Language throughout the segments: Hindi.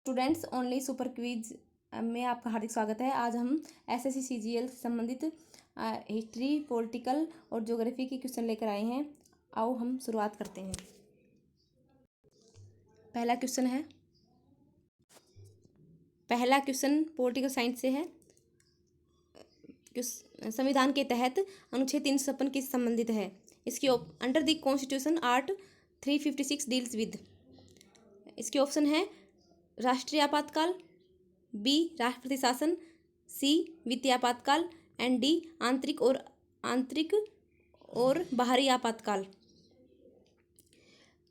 स्टूडेंट्स ओनली सुपर क्विज में आपका हार्दिक स्वागत है। आज हम एसएससी सीजीएल से संबंधित हिस्ट्री, पॉलिटिकल और ज्योग्राफी के क्वेश्चन लेकर आए हैं। आओ हम शुरुआत करते हैं। पहला क्वेश्चन पॉलिटिकल साइंस से है। संविधान के तहत अनुच्छेद 356 किस संबंधित है? इसकी under the constitution art 356 deals with. इसके ऑप्शन है राष्ट्रीय आपातकाल, बी राष्ट्रपति शासन, सी वित्तीय आपातकाल एंड डी आंतरिक और बाहरी आपातकाल।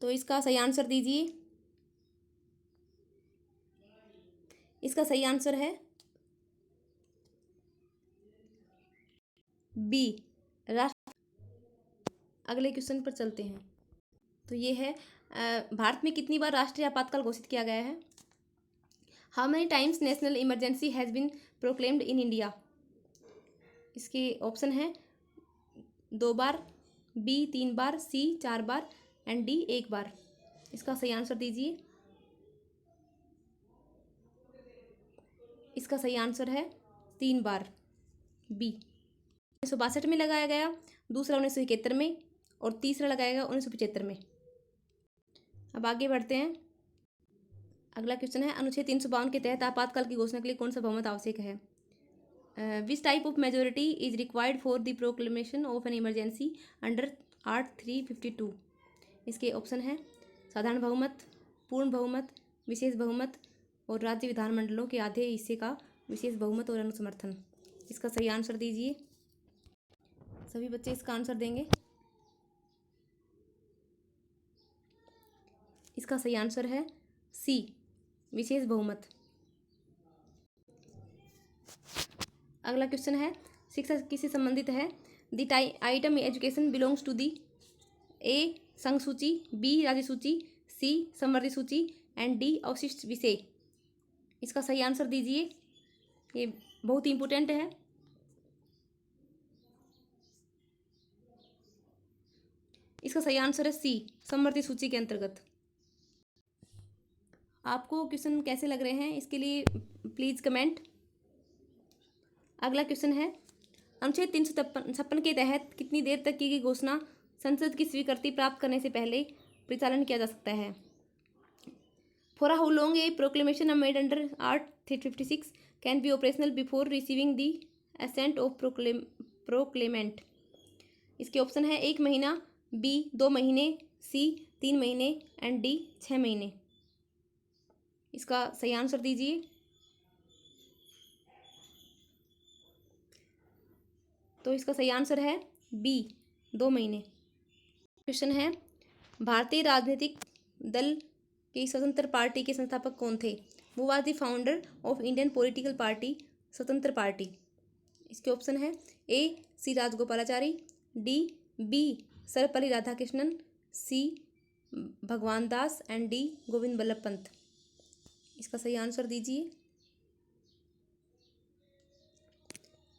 तो इसका सही आंसर दीजिए। इसका सही आंसर है बी अगले क्वेश्चन पर चलते हैं। तो ये है भारत में कितनी बार राष्ट्रीय आपातकाल घोषित किया गया है? How many times national emergency has been proclaimed in India? इसके ऑप्शन है 2 बार, बी 3 बार, सी 4 बार एंड डी 1 बार। इसका सही आंसर दीजिए। इसका सही आंसर है 3 बार, बी। 1962 में लगाया गया, दूसरा 1971 में और तीसरा लगाया गया 1975 में। अब आगे बढ़ते हैं। अगला क्वेश्चन है अनुच्छेद 352 के तहत आपातकाल की घोषणा के लिए कौन सा बहुमत आवश्यक है? Which type of majority is required for the proclamation of an emergency under art 352? इसके ऑप्शन है साधारण बहुमत, पूर्ण बहुमत, विशेष बहुमत और राज्य विधानमंडलों के आधे हिस्से का विशेष बहुमत और अनुसमर्थन। इसका सही आंसर दीजिए। सभी बच्चे इसका आंसर देंगे। इसका सही आंसर है सी विशेष बहुमत। अगला क्वेश्चन है शिक्षा किससे संबंधित है? The item education belongs to the A संघ सूची, बी राज्य सूची, सी समवर्ती सूची एंड डी अवशिष्ट विषय। इसका सही आंसर दीजिए। ये बहुत ही इंपॉर्टेंट है। इसका सही आंसर है सी समवर्ती सूची के अंतर्गत। आपको क्वेश्चन कैसे लग रहे हैं इसके लिए प्लीज़ कमेंट। अगला क्वेश्चन है अनुच्छेद 356 के तहत कितनी देर तक की गई घोषणा संसद की स्वीकृति प्राप्त करने से पहले परिचालन किया जा सकता है? For how long a proclamation made under art 356 can be operational before receiving the assent of proclamation? इसके ऑप्शन है 1 महीना, बी 2 महीने, सी 3 महीने एंड डी 6 महीने। इसका सही आंसर दीजिए। तो इसका सही आंसर है बी 2 महीने। क्वेश्चन है भारतीय राजनीतिक दल की स्वतंत्र पार्टी के संस्थापक कौन थे? Who was the founder of Indian political party स्वतंत्र पार्टी। इसके ऑप्शन है ए सी Rajagopalachari, D B Sarvepalli Radhakrishnan, C Bhagwan Das and D Govind Ballabh Pant. इसका सही आंसर दीजिए।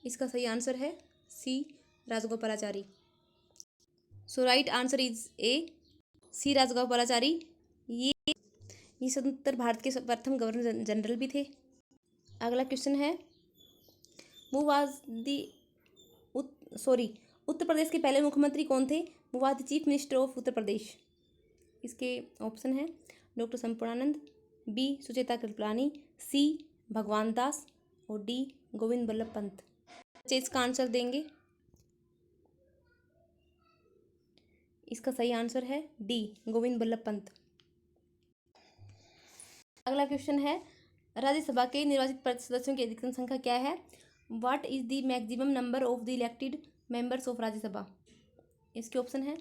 इसका सही आंसर है सी राजगोपालाचारी। सो राइट आंसर इज ए सी राजगोपालाचारी। ये स्वतंत्र भारत के प्रथम गवर्नर जनरल भी थे। अगला क्वेश्चन है वो वाज दी उत्तर प्रदेश के पहले मुख्यमंत्री कौन थे? Who was the chief minister of Uttar Pradesh. इसके ऑप्शन है doctor Sampurnanand, B Sucheta Kripalani, C Bhagwan Das और डी गोविंद बल्लभ पंत। बच्चे इसका आंसर देंगे। इसका सही आंसर है डी गोविंद बल्लभ पंत। अगला क्वेश्चन है राज्यसभा के निर्वाचित सदस्यों की अधिकतम संख्या क्या है? What is the maximum number of the elected members of Rajya Sabha? इसके ऑप्शन है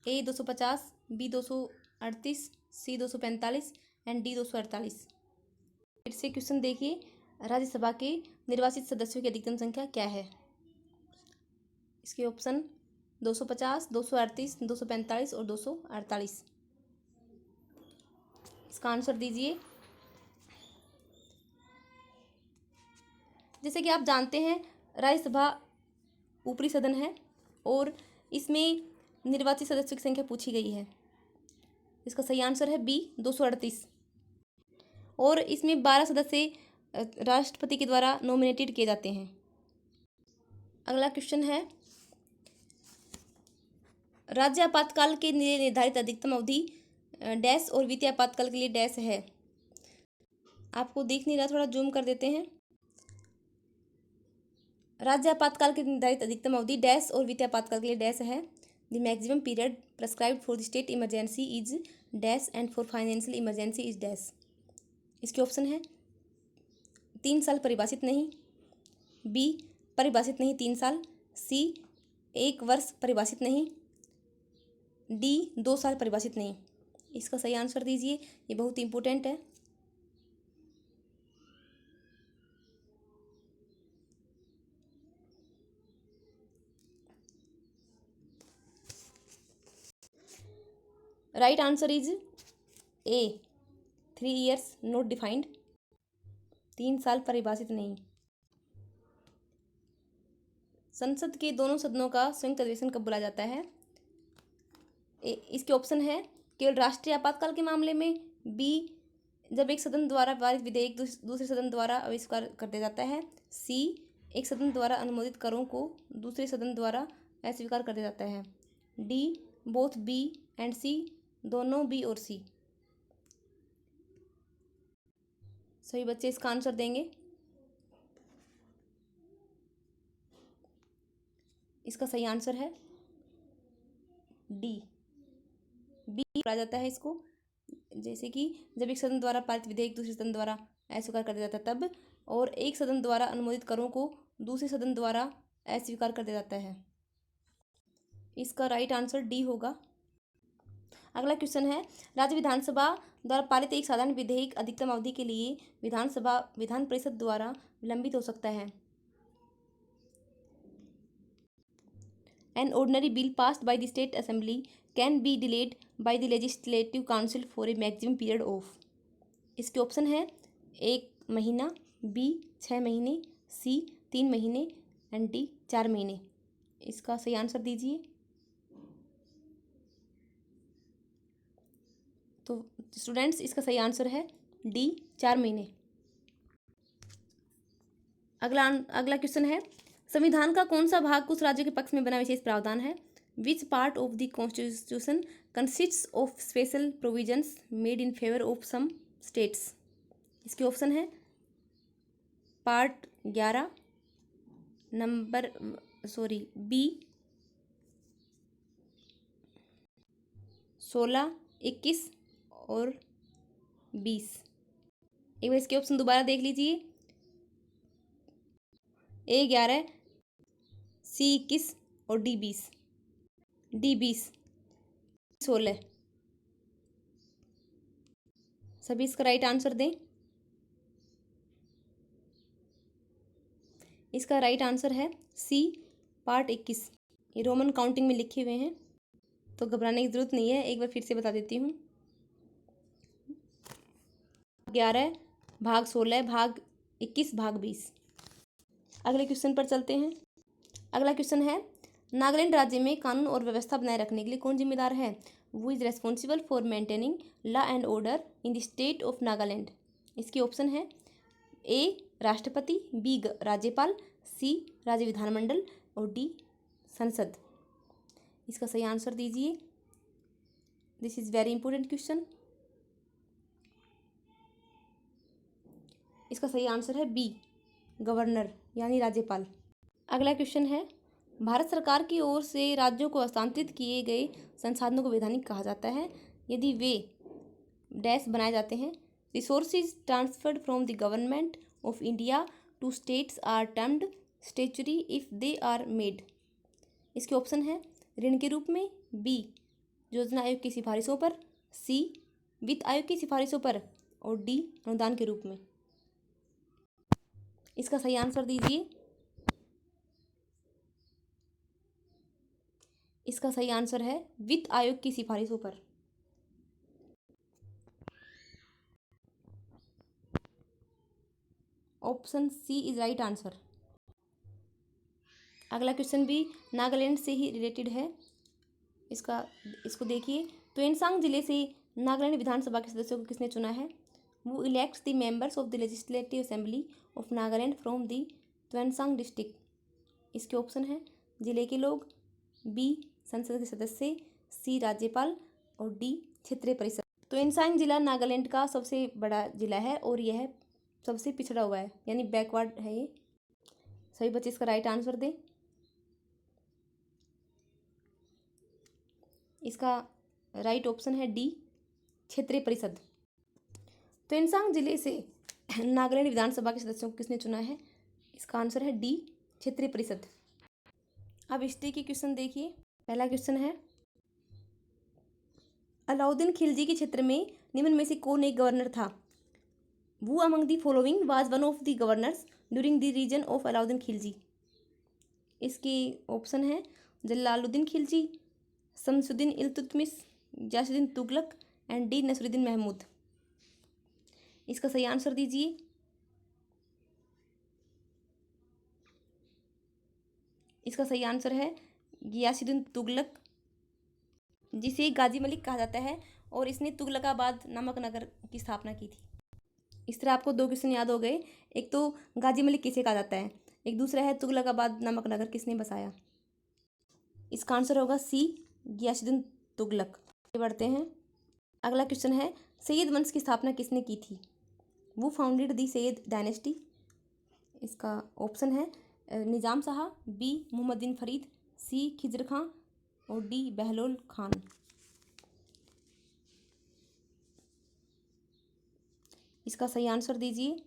ए 250, बी 238, सी 245 एंड डी 248। फिर से क्वेश्चन देखिए, राज्यसभा के निर्वाचित सदस्यों की अधिकतम संख्या क्या है? इसके ऑप्शन 250, 238, 245 और 248। इसका आंसर दीजिए। जैसे कि आप जानते हैं राज्यसभा ऊपरी सदन है और इसमें निर्वाचित सदस्यों की संख्या पूछी गई है। इसका सही आंसर है बी 238। और इसमें 12 सदस्य राष्ट्रपति के द्वारा नॉमिनेटेड किए जाते हैं। अगला क्वेश्चन है, राज्य आपातकाल के लिए निर्धारित अधिकतम अवधि डैश और वित्तीय आपातकाल के लिए डैश है। आपको दिख नहीं रहा, थोड़ा जूम कर देते हैं। राज्य आपातकाल के निर्धारित अधिकतम अवधि डैश और वित्तीय आपातकाल के लिए डैश है। The maximum period prescribed for the state emergency is dash and for financial emergency is dash. इसके ऑप्शन है 3 साल परिभाषित नहीं, बी परिभाषित नहीं 3 साल, सी 1 वर्ष परिभाषित नहीं, डी 2 साल परिभाषित नहीं। इसका सही आंसर दीजिए, ये बहुत इंपॉर्टेंट है। Right answer is a 3 years not defined. 3 साल परिभाषित नहीं। संसद के दोनों सदनों का संयुक्त अधिवेशन कब बुलाया जाता है? इसके ऑप्शन है केवल राष्ट्रीय आपातकाल के मामले में, बी जब एक सदन द्वारा पारित विधेयक दूसरे सदन द्वारा आविष्कार कर दिया जाता है, सी एक सदन द्वारा अनुमोदित करों को दूसरे सदन द्वारा अस्वीकार कर दिया जाता है, डी बोथ बी एंड सी दोनों बी और सी। सभी बच्चे इसका आंसर देंगे। इसका सही आंसर है डी बी कहा जाता है इसको। जैसे कि जब एक सदन द्वारा पारित विधेयक दूसरे सदन द्वारा अस्वीकार कर दिया जाता है तब, और एक सदन द्वारा अनुमोदित करों को दूसरे सदन द्वारा अस्वीकार कर दिया जाता है। इसका राइट आंसर डी होगा। अगला क्वेश्चन है, राज्य विधानसभा द्वारा पारित एक साधारण विधेयक अधिकतम अवधि के लिए विधान परिषद द्वारा विलंबित हो सकता है। An ordinary bill passed by the state assembly can be delayed by the legislative council for a maximum period of। इसके ऑप्शन है 1 महीना, बी 6 महीने, सी 3 महीने एंड डी 4 महीने। इसका सही आंसर दीजिए। तो स्टूडेंट्स इसका सही आंसर है डी 4 महीने। अगला क्वेश्चन है, संविधान का कौन सा भाग कुछ राज्यों के पक्ष में बना विशेष प्रावधान है? Which part of the constitution consists of special provisions made in favour of some states. इसके ऑप्शन है पार्ट 11 बी 16, 21 और 20। एक बार इसके ऑप्शन दोबारा देख लीजिए, ए 11, सी 21 और डी 20। डी 20 16। सभी इसका राइट आंसर दें। इसका राइट आंसर है सी पार्ट 21। ये रोमन काउंटिंग में लिखे हुए हैं, तो घबराने की जरूरत नहीं है। एक बार फिर से बता देती हूँ, 11 भाग 16 भाग 21 भाग 20। अगले क्वेश्चन पर चलते हैं। अगला क्वेश्चन है, नागालैंड राज्य में कानून और व्यवस्था बनाए रखने के लिए कौन जिम्मेदार है? Who is responsible for maintaining law and order in the state of Nagaland. इसके ऑप्शन है ए राष्ट्रपति, बी राज्यपाल, सी राज्य विधानमंडल और डी संसद। इसका सही आंसर दीजिए। This is very important question. इसका सही आंसर है बी गवर्नर यानी राज्यपाल। अगला क्वेश्चन है, भारत सरकार की ओर से राज्यों को हस्तांतरित किए गए संसाधनों को वैधानिक कहा जाता है यदि वे डैश बनाए जाते हैं। Resources transferred from the government of India to states are termed statutory if they are made. इसके ऑप्शन है ऋण के रूप में, बी योजना आयोग की सिफारिशों पर, सी वित्त आयोग की सिफारिशों पर और डी अनुदान के रूप में। इसका सही आंसर दीजिए। इसका सही आंसर है वित्त आयोग की सिफारिशों पर। Option C is right answer. अगला क्वेश्चन भी नागालैंड से ही रिलेटेड है। इसको देखिए, त्वेनसांग जिले से नागालैंड विधानसभा के सदस्यों को किसने चुना है? Who elects the members of the Legislative Assembly of Nagaland from the Tuensang district? इसके ऑप्शन है जिले के लोग, बी संसद के सदस्य, सी राज्यपाल और डी क्षेत्रीय परिषद। त्वेंसांग जिला नागालैंड का सबसे बड़ा जिला है और यह सबसे पिछड़ा हुआ है, यानी बैकवर्ड है ये। सभी बच्चे इसका राइट आंसर दें। इसका राइट ऑप्शन है डी क्षेत्रीय परिषद। त्वेंसांग जिले से नागालैंड विधानसभा के सदस्यों को किसने चुना है? इसका आंसर है डी क्षेत्रीय परिषद। अब हिस्ट्री के क्वेश्चन देखिए। पहला क्वेश्चन है, अलाउद्दीन खिलजी के क्षेत्र में निम्न में से कौन एक गवर्नर था? Who among the following was one of the governors during the region of Alauddin Khilji? इसके ऑप्शन है जलालुद्दीन खिलजी, शमसुद्दीन इल्तुतमिश, गयासुद्दीन तुगलक एंड डी नसरुद्दीन महमूद। इसका सही आंसर दीजिए। इसका सही आंसर है गयासुद्दीन तुगलक, जिसे गाजी मलिक कहा जाता है, और इसने तुगलकाबाद नामक नगर की स्थापना की थी। इस तरह आपको दो क्वेश्चन याद हो गए। एक तो गाजी मलिक किसे कहा जाता है, एक दूसरा है तुगलकाबाद नामक नगर किसने बसाया। इसका आंसर होगा सी गयासुद्दीन तुगलक। आगे बढ़ते हैं। अगला क्वेश्चन है, सैयद वंश की स्थापना किसने की थी? वो फाउंडेड दी सैयद डायनेस्टी। इसका ऑप्शन है निज़ाम शाह, बी मोहम्मद बिन फरीद, सी खिजर खां और डी बहलोल खान। इसका सही आंसर दीजिए।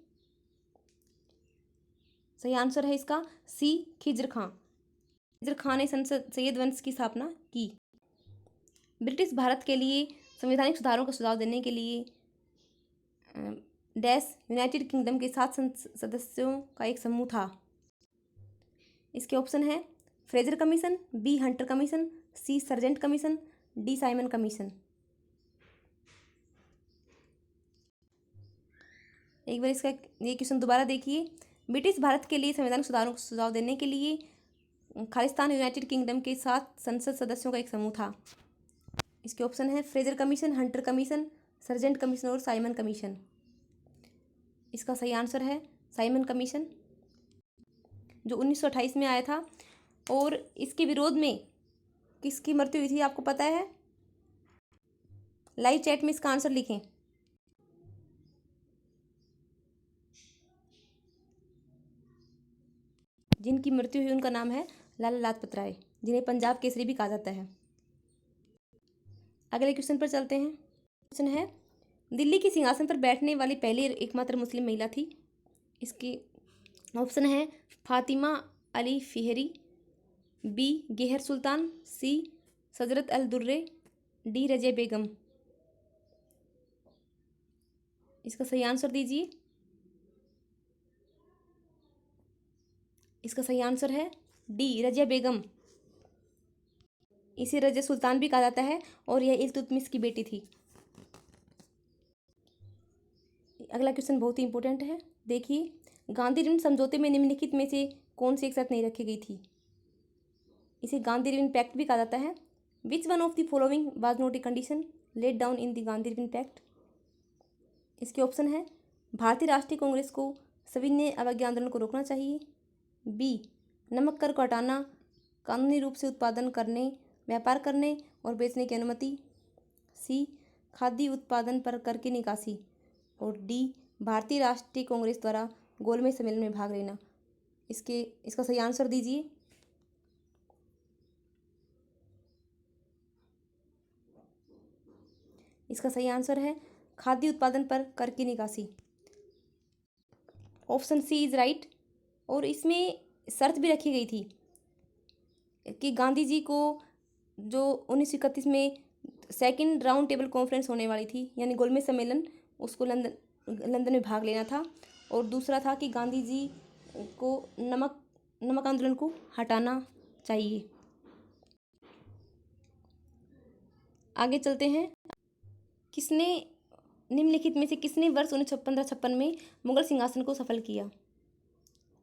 सही आंसर है इसका सी खिजर खां। खिजर खां ने सैयद वंश की स्थापना की। ब्रिटिश भारत के लिए संवैधानिक सुधारों का सुझाव देने के लिए डैश यूनाइटेड किंगडम के 7 सदस्यों का एक समूह था। इसके ऑप्शन है Fraser commission, B Hunter commission, C Sargent commission, D Simon commission. एक बार इसका ये क्वेश्चन दोबारा देखिए। ब्रिटिश भारत के लिए संवैधानिक सुधारों को सुझाव देने के लिए खालिस्तान यूनाइटेड किंगडम के 7 संसद सदस्यों का एक समूह था। इसके ऑप्शन है Fraser commission, Hunter commission, sergeant commission और साइमन कमीशन। इसका सही आंसर है साइमन कमीशन, जो 1928 में आया था। और इसके विरोध में किसकी मृत्यु हुई थी आपको पता है? लाइव चैट में इसका आंसर लिखें। जिनकी मृत्यु हुई उनका नाम है लाला लाजपत राय, जिन्हें पंजाब केसरी भी कहा जाता है। अगले क्वेश्चन पर चलते हैं। क्वेश्चन है, दिल्ली के सिंहासन पर बैठने वाली पहली एकमात्र मुस्लिम महिला थी। इसके ऑप्शन है फातिमा अली फिहरी, बी गेहर सुल्तान, सी सजरत अल दुर्रे, डी रजिया बेगम। इसका सही आंसर दीजिए। इसका सही आंसर है डी रजिया बेगम। इसे रजिया सुल्तान भी कहा जाता है और यह इल्तुतमिश की बेटी थी। अगला क्वेश्चन बहुत ही इंपॉर्टेंट है, देखिए। गांधी ऋण समझौते में निम्नलिखित में से कौन सी एक शर्त नहीं रखी गई थी? इसे गांधी ऋण पैक्ट भी कहा जाता है। Which one of the following was not a condition laid down in the Gandhi ऋण पैक्ट? इसके ऑप्शन है भारतीय राष्ट्रीय कांग्रेस को सविनय अवज्ञा आंदोलन को रोकना चाहिए, बी नमक कर को हटाना, कानूनी रूप से उत्पादन करने, व्यापार करने और बेचने की अनुमति, सी खाद्य उत्पादन पर कर की निकासी और डी भारतीय राष्ट्रीय कांग्रेस द्वारा गोलमेज सम्मेलन में भाग लेना। इसका सही आंसर दीजिए। इसका सही आंसर है खाद्य उत्पादन पर कर की निकासी। Option C is right. और इसमें शर्त भी रखी गई थी कि गांधी जी को जो 1931 में सेकंड राउंड टेबल कॉन्फ्रेंस होने वाली थी, यानी गोलमेज सम्मेलन, उसको लंदन में भाग लेना था। और दूसरा था कि गांधी जी को नमक आंदोलन को हटाना चाहिए। आगे चलते हैं। निम्नलिखित में से किसने वर्ष 1915-56 में मुगल सिंहासन को सफल किया?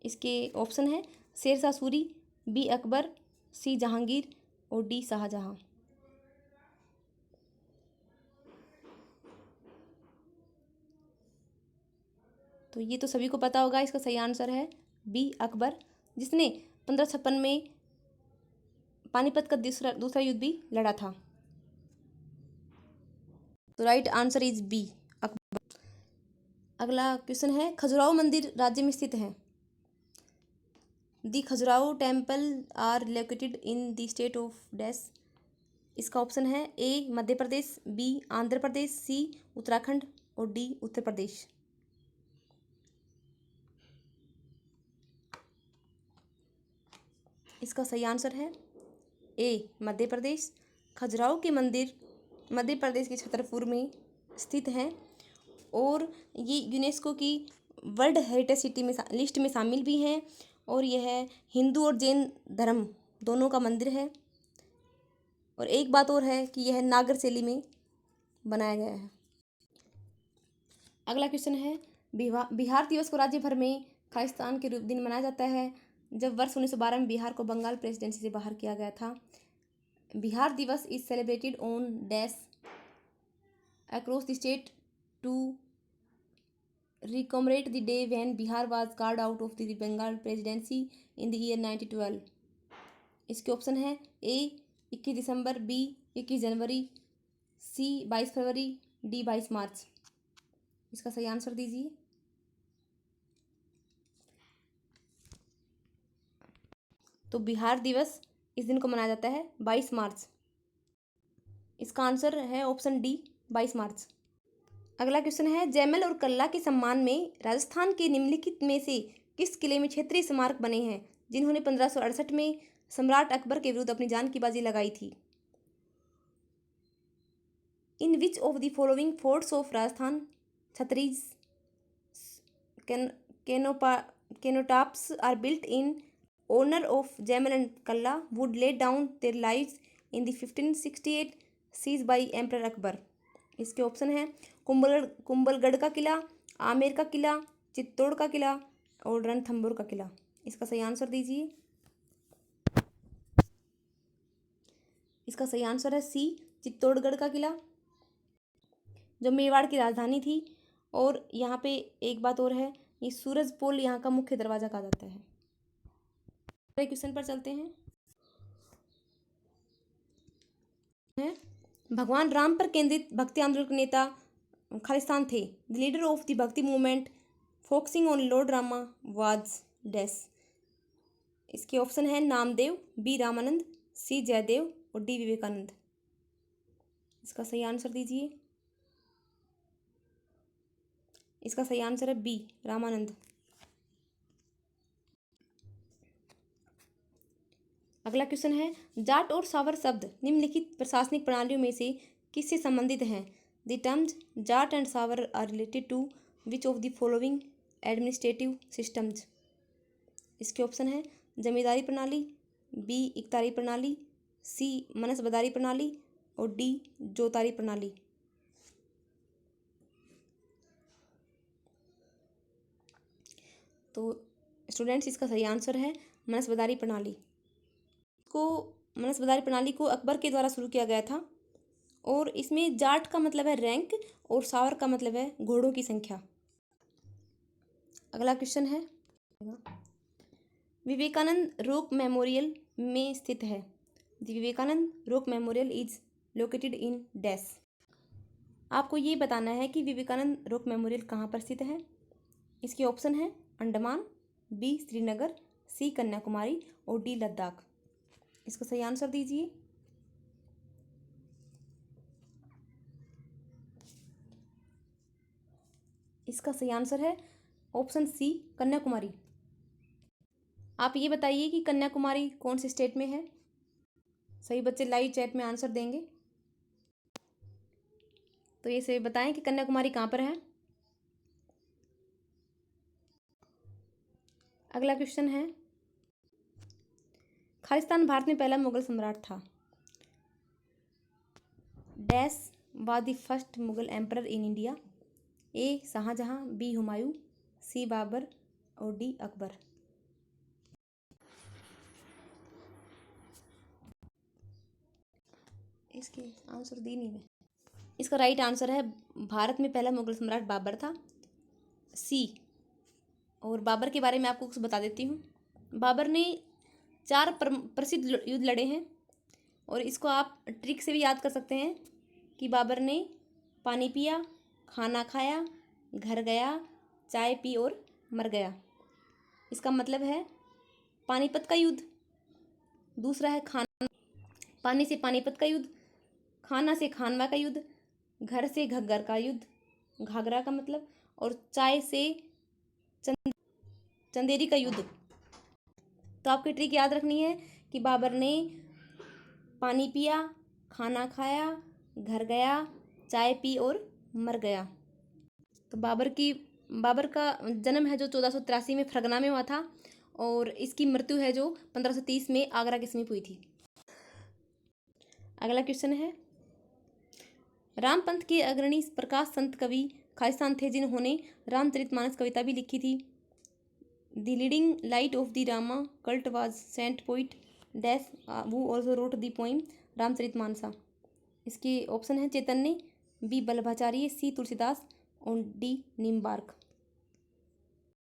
इसके ऑप्शन है शेरशाह सूरी, बी अकबर, सी जहांगीर और डी शाहजहां। तो ये तो सभी को पता होगा, इसका सही आंसर है बी अकबर, जिसने 1556 में पानीपत का दूसरा युद्ध भी लड़ा था। तो right answer is B Akbar. अगला क्वेश्चन है, खजुराहो मंदिर राज्य में स्थित है। The Khajuraho temple are located in the state of dash. इसका ऑप्शन है A Madhya Pradesh, B Andhra Pradesh, C Uttarakhand और डी उत्तर प्रदेश। इसका सही आंसर है ए मध्य प्रदेश। खजुराहो के मंदिर मध्य प्रदेश के छतरपुर में स्थित हैं और ये यूनेस्को की वर्ल्ड हेरिटेज सिटी में लिस्ट में शामिल भी हैं, और यह हिंदू और जैन धर्म दोनों का मंदिर है। और एक बात और है कि यह नागर शैली में बनाया गया है। अगला क्वेश्चन है, बिहार दिवस को राज्य भर में खालिस्तान के रूप दिन मनाया जाता है जब वर्ष 1912 में बिहार को बंगाल प्रेसिडेंसी से बाहर किया गया था। Bihar Diwas is celebrated on dash across the state to recommemorate the day when Bihar was carved out of the Bengal presidency in the year 1912। इसके ऑप्शन है ए 21 दिसंबर, बी 21 जनवरी, सी 22 फरवरी, डी 22 मार्च। इसका सही आंसर दीजिए। तो बिहार दिवस इस दिन को मनाया जाता है 22 मार्च। इसका आंसर है ऑप्शन डी 22 मार्च। अगला क्वेश्चन है, जैमल और कल्ला के सम्मान में राजस्थान के निम्नलिखित में से किस किले में क्षेत्रीय स्मारक बने हैं जिन्होंने 1568 में सम्राट अकबर के विरुद्ध अपनी जान की बाजी लगाई थी। In which of the following forts of Rajasthan chhatris canopies are built in honour of Jaimal and Kalla would lay down their lives in the 1568 siege by emperor Akbar. इसके ऑप्शन हैं कुंभलगढ़ का किला, आमेर का किला, चित्तौड़ का किला और रणथंभौर का किला। इसका सही आंसर दीजिए। इसका सही आंसर है सी चित्तौड़गढ़ का किला, जो मेवाड़ की राजधानी थी। और यहाँ पे एक बात और है, ये सूरज पोल यहाँ का मुख्य दरवाजा कहा जाता है। क्वेश्चन पर चलते हैं। भगवान राम पर केंद्रित भक्ति आंदोलन के नेता खालिस्तान थे। द लीडर ऑफ द भक्ति movement focusing on Lord Rama was dash. इसके ऑप्शन है नामदेव, बी रामानंद, सी जयदेव और डी विवेकानंद। इसका सही आंसर दीजिए। इसका सही आंसर है बी रामानंद। अगला क्वेश्चन है, जाट और सावर शब्द निम्नलिखित प्रशासनिक प्रणालियों में से किससे संबंधित हैं। The terms Zat and Sawar are related to which of the following administrative systems. इसके ऑप्शन है जमींदारी प्रणाली, बी इकतारी प्रणाली, सी मनसबदारी प्रणाली और डी जोतारी प्रणाली। तो स्टूडेंट्स, इसका सही आंसर है मनसबदारी प्रणाली। मनसबदारी प्रणाली को अकबर के द्वारा शुरू किया गया था, और इसमें जाट का मतलब है रैंक और सावर का मतलब है घोड़ों की संख्या। अगला क्वेश्चन है, विवेकानंद रॉक मेमोरियल में स्थित है। The Vivekananda rock memorial is located in dash. आपको ये बताना है कि विवेकानंद रॉक मेमोरियल कहाँ पर स्थित है। इसके ऑप्शन है अंडमान, बी श्रीनगर, सी कन्याकुमारी और डी लद्दाख। इसका सही आंसर दीजिए। इसका सही आंसर है ऑप्शन सी कन्याकुमारी। आप ये बताइए कि कन्याकुमारी कौन से स्टेट में है। सही बच्चे लाइव चैट में आंसर देंगे, तो ये सही बताएं कि कन्याकुमारी कहाँ पर है। अगला क्वेश्चन है, खालिस्तान भारत में पहला मुगल सम्राट था। Dash was the first Mughal emperor in India. A Shahjahan, B Humayun, C Babur और डी अकबर। इसके आंसर दी नहीं मैं। इसका राइट आंसर है भारत में पहला मुगल सम्राट बाबर था, सी और बाबर के बारे में आपको कुछ बता देती हूँ। बाबर ने 4 प्रसिद्ध युद्ध लड़े हैं और इसको आप ट्रिक से भी याद कर सकते हैं कि बाबर ने पानी पिया, खाना खाया, घर गया, चाय पी और मर गया। इसका मतलब है पानीपत का युद्ध। दूसरा है पानी से पानीपत का युद्ध, खाना से खानवा का युद्ध, घर से घग्गर का युद्ध, घाघरा का मतलब, और चाय से चंदेरी का युद्ध। तो आपकी ट्रिक याद रखनी है कि बाबर ने पानी पिया, खाना खाया, घर गया, चाय पी और मर गया। तो बाबर का जन्म है जो 1483 में फरगना में हुआ था और इसकी मृत्यु है जो 1530 में आगरा के समीप हुई थी। अगला क्वेश्चन है, रामपंथ के अग्रणी प्रकाश संत कवि खालिस्तान थे जिन्होंने रामचरितमानस कविता भी लिखी थी। The leading light of the Rama cult was sent poet dash who also wrote the poem रामचरितमानसा। इसके ऑप्शन है चैतन्य, बी वल्लभाचार्य, सी तुलसीदास और डी निम्बार्क।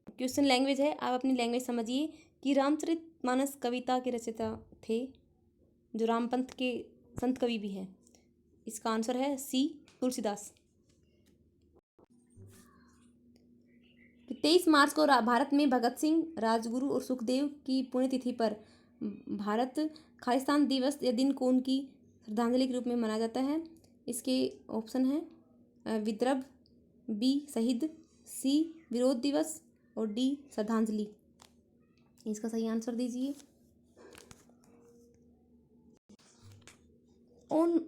क्वेश्चन लैंग्वेज है, आप अपनी लैंग्वेज समझिए कि रामचरितमानस कविता के रचयिता थे जो रामपंथ के संत कवि भी हैं। इसका आंसर है सी तुलसीदास। 23 मार्च को भारत में भगत सिंह, राजगुरु और सुखदेव की पुण्यतिथि पर भारत खालिस्तान दिवस या दिन को उनकी श्रद्धांजलि के रूप में मनाया जाता है। इसके ऑप्शन हैं विद्रव, बी शहीद, सी विरोध दिवस और डी श्रद्धांजलि। इसका सही आंसर दीजिए। On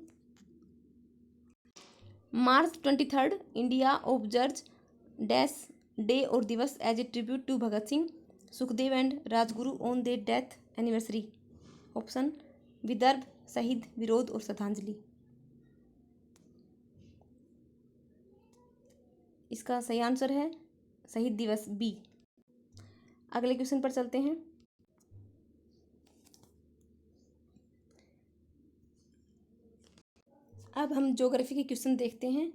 March 23 India observes dash day और दिवस as a tribute to Bhagat Singh, Sukhdev and Rajguru on their death anniversary. Option Vidarbha, शहीद, विरोध और श्रद्धांजलि। इसका सही आंसर है शहीद दिवस, बी। अगले क्वेश्चन पर चलते हैं। अब हम ज्योग्राफी के क्वेश्चन देखते हैं।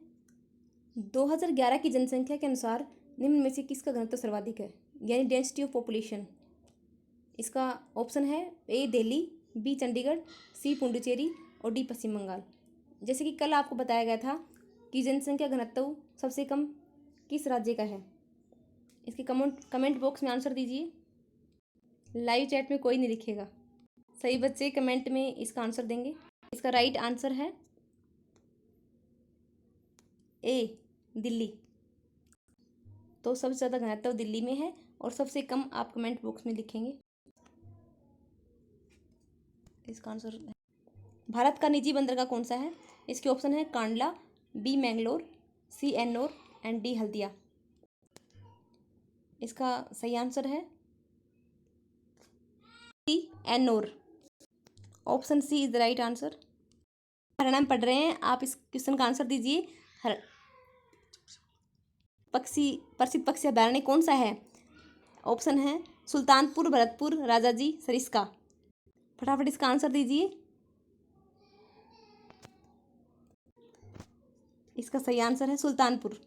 2011 की जनसंख्या के अनुसार निम्न में से किसका घनत्व सर्वाधिक है, यानी डेंसिटी ऑफ पॉपुलेशन। इसका ऑप्शन है ए दिल्ली, बी चंडीगढ़, सी पुडुचेरी और डी पश्चिम बंगाल। जैसे कि कल आपको बताया गया था कि जनसंख्या घनत्व सबसे कम किस राज्य का है। इसके कमेंट बॉक्स में आंसर दीजिए। लाइव चैट में कोई नहीं लिखेगा, सही बच्चे कमेंट में इसका आंसर देंगे। इसका राइट आंसर है ए दिल्ली। तो सबसे ज़्यादा घनत्व दिल्ली में है और सबसे कम आप कमेंट बॉक्स में लिखेंगे। इसका आंसर भारत का निजी बंदरगाह कौन सा है। इसके ऑप्शन है Kandla, B Mangalore, C Ennore and D Haldia. इसका सही आंसर है C Ennore. Option C is the right answer. Haryana में पढ़ रहे हैं आप, इस क्वेश्चन का आंसर दीजिए। प्रसिद्ध पक्षी अभयारण्य कौन सा है। ऑप्शन है सुल्तानपुर, भरतपुर, राजाजी, सरिस्का। फटाफट इसका आंसर दीजिए। इसका सही आंसर है सुल्तानपुर।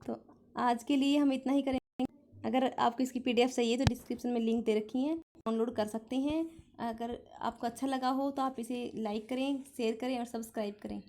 तो आज के लिए हम इतना ही करेंगे। अगर आपको इसकी PDF चाहिए तो डिस्क्रिप्शन में लिंक दे रखी है, डाउनलोड कर सकते हैं। अगर आपको अच्छा लगा हो तो आप इसे लाइक करें, शेयर करें और सब्सक्राइब करें।